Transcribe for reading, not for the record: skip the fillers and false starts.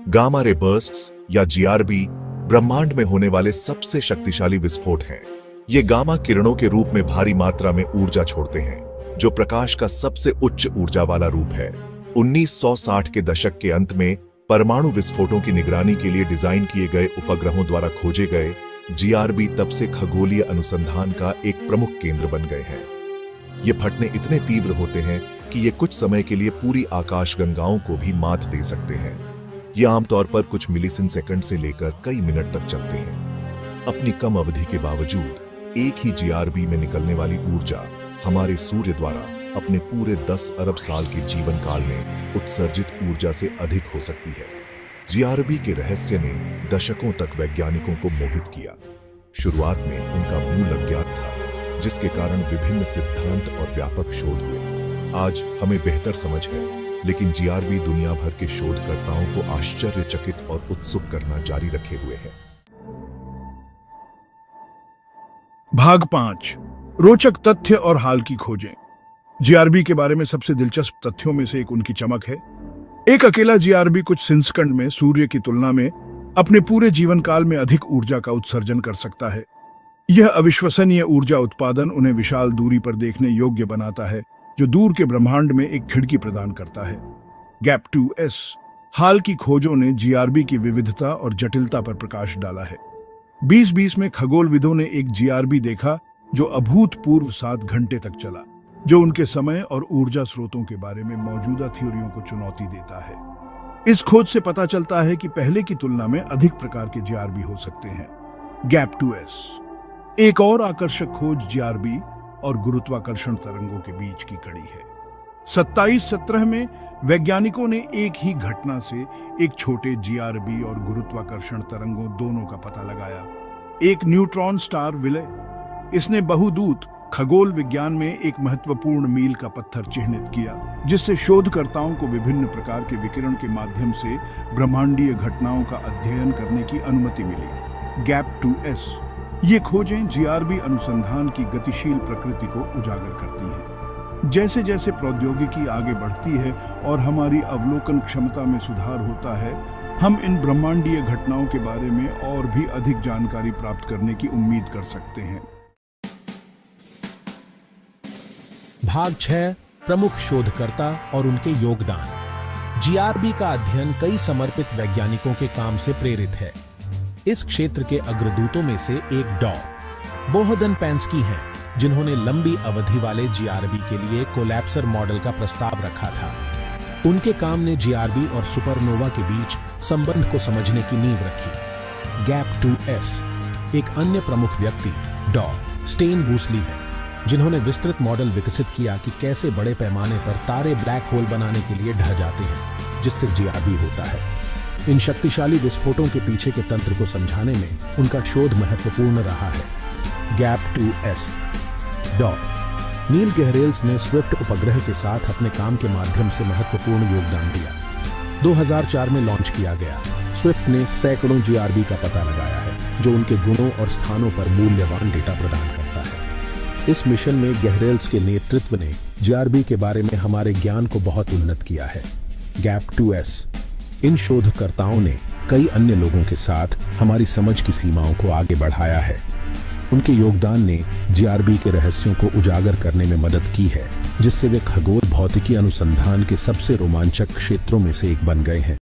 Gamma ray bursts या GRB ब्रह्मांड में होने वाले सबसे शक्तिशाली विस्फोट हैं। ये गामा किरणों के रूप में भारी मात्रा में ऊर्जा छोड़ते हैं, जो प्रकाश का सबसे उच्च ऊर्जा वाला रूप है। 1960 के दशक के अंत में परमाणु विस्फोटों की निगरानी के लिए डिजाइन किए गए उपग्रहों द्वारा खोजे गए जीआरबी तब से खगोलीय अनुसंधान का एक प्रमुख केंद्र बन गए हैं। ये फटने इतने तीव्र होते हैं कि ये कुछ समय के लिए पूरी आकाशगंगाओं को भी मात दे सकते हैं। ये आमतौर पर कुछ मिलीसेकंड से लेकर कई मिनट तक चलते हैं। अपनी कम अवधि के बावजूद एक ही जीआरबी में निकलने वाली ऊर्जा हमारे सूर्य द्वारा अपने पूरे 10 अरब साल के जीवन काल में उत्सर्जित ऊर्जा से अधिक हो सकती है। जीआरबी के रहस्य ने दशकों तक वैज्ञानिकों को मोहित किया। शुरुआत में उनका मूल अज्ञात था, जिसके कारण विभिन्न सिद्धांत और व्यापक शोध हुए। आज हमें बेहतर समझ है, लेकिन जीआरबी दुनिया भर के शोधकर्ताओं को आश्चर्यचकित और उत्सुक करना जारी रखे हुए है। भाग 5 रोचक तथ्य और हाल की खोजें। जीआरबी के बारे में सबसे दिलचस्प तथ्यों में से एक उनकी चमक है। एक अकेला जीआरबी कुछ सेकंड में सूर्य की तुलना में अपने पूरे जीवन काल में अधिक ऊर्जा का उत्सर्जन कर सकता है। यह अविश्वसनीय ऊर्जा उत्पादन उन्हें विशाल दूरी पर देखने योग्य बनाता है, जो दूर के ब्रह्मांड में एक खिड़की प्रदान करता है। गैप 2S हाल की खोजों ने जीआरबी की विविधता और जटिलता पर प्रकाश डाला है। 2020 में खगोलविदों ने एक जीआरबी देखा जो अभूतपूर्व 7 घंटे तक चला, जो उनके समय और ऊर्जा स्रोतों के बारे में मौजूदा थ्योरियों को चुनौती देता है। इस खोज से पता चलता है कि पहले की तुलना में अधिक प्रकार के जीआरबी हो सकते हैं। गैप 2S एक और आकर्षक खोज जीआरबी और गुरुत्वाकर्षण तरंगों के बीच की कड़ी है। 27-17 में वैज्ञानिकों ने एक ही घटना से एक छोटे जीआरबी और गुरुत्वाकर्षण तरंगों दोनों का पता लगाया। एक न्यूट्रॉन स्टार विलय, इसने बहुदूत खगोल विज्ञान में एक महत्वपूर्ण मील का पत्थर चिह्नित किया, जिससे शोधकर्ताओं को विभिन्न प्रकार के विकिरण के माध्यम से ब्रह्मांडीय घटनाओं का अध्ययन करने की अनुमति मिली। गैप 2S ये खोजें जीआरबी अनुसंधान की गतिशील प्रकृति को उजागर करती हैं। जैसे जैसे प्रौद्योगिकी आगे बढ़ती है और हमारी अवलोकन क्षमता में सुधार होता है, हम इन ब्रह्मांडीय घटनाओं के बारे में और भी अधिक जानकारी प्राप्त करने की उम्मीद कर सकते हैं। भाग 6 प्रमुख शोधकर्ता और उनके योगदान। जीआरबी का अध्ययन कई समर्पित वैज्ञानिकों के काम से प्रेरित है। इस क्षेत्र के अग्रदूतों में से एक डॉ. बोहदन पैंस्की हैं, जिन्होंने लंबी अवधि वाले जीआरबी के लिए कोलैप्सर मॉडल का प्रस्ताव रखा था। उनके काम ने जीआरबी और सुपरनोवा के बीच संबंध को समझने की नींव रखी। गैप 2S एक अन्य प्रमुख व्यक्ति डॉ. स्टेन वूसली है, जिन्होंने विस्तृत मॉडल विकसित किया कि कैसे बड़े पैमाने पर तारे ब्लैक होल बनाने के लिए ढह जाते हैं, जिससे जीआरबी होता है। इन शक्तिशाली विस्फोटों के पीछे के तंत्र को समझाने में उनका शोध महत्वपूर्ण रहा है। गैप 2S डॉ. नील गहरेल्स ने स्विफ्ट उपग्रह के साथ अपने काम के माध्यम से महत्वपूर्ण योगदान दिया। 2004 में लॉन्च किया गया स्विफ्ट ने सैकड़ों जीआरबी का पता लगाया है, जो उनके गुणों और स्थानों पर मूल्यवान डेटा प्रदान करता है। इस मिशन में गहरेल्स के नेतृत्व ने जीआरबी के बारे में हमारे ज्ञान को बहुत उन्नत किया है। गैप 2S इन शोधकर्ताओं ने कई अन्य लोगों के साथ हमारी समझ की सीमाओं को आगे बढ़ाया है। उनके योगदान ने जीआरबी के रहस्यों को उजागर करने में मदद की है, जिससे वे खगोल भौतिकी अनुसंधान के सबसे रोमांचक क्षेत्रों में से एक बन गए हैं।